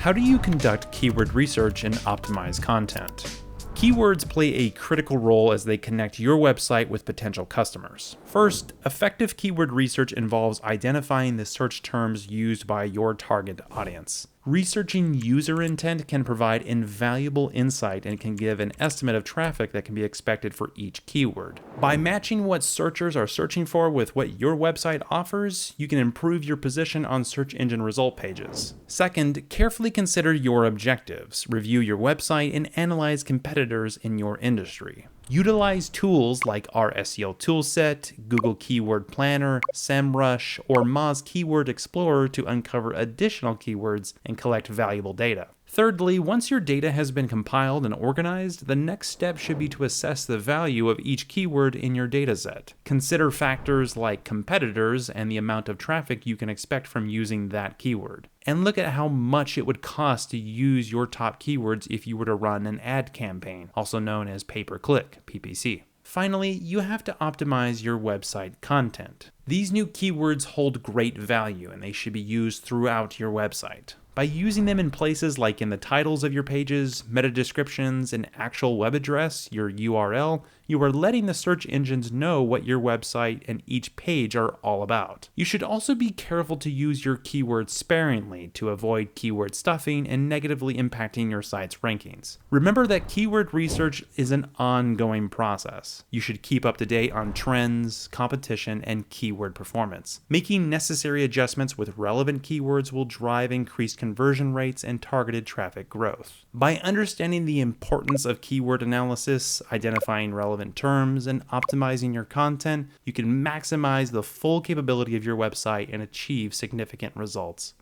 How do you conduct keyword research and optimize content? Keywords play a critical role as they connect your website with potential customers. First, effective keyword research involves identifying the search terms used by your target audience. Researching user intent can provide invaluable insight and can give an estimate of traffic that can be expected for each keyword. By matching what searchers are searching for with what your website offers, you can improve your position on search engine result pages. Second, carefully consider your objectives, review your website, and analyze competitors in your industry. Utilize tools like our SEO Toolset, Google Keyword Planner, SEMrush, or Moz Keyword Explorer to uncover additional keywords and collect valuable data. Thirdly, once your data has been compiled and organized, the next step should be to assess the value of each keyword in your dataset. Consider factors like competitors and the amount of traffic you can expect from using that keyword. And look at how much it would cost to use your top keywords if you were to run an ad campaign, also known as pay-per-click, PPC. Finally, you have to optimize your website content. These new keywords hold great value and they should be used throughout your website. By using them in places like in the titles of your pages, meta descriptions, and actual web address, your URL, you are letting the search engines know what your website and each page are all about. You should also be careful to use your keywords sparingly to avoid keyword stuffing and negatively impacting your site's rankings. Remember that keyword research is an ongoing process. You should keep up to date on trends, competition, and keyword performance. Making necessary adjustments with relevant keywords will drive increased conversion rates and targeted traffic growth. By understanding the importance of keyword analysis, identifying relevant terms, and optimizing your content, you can maximize the full capability of your website and achieve significant results.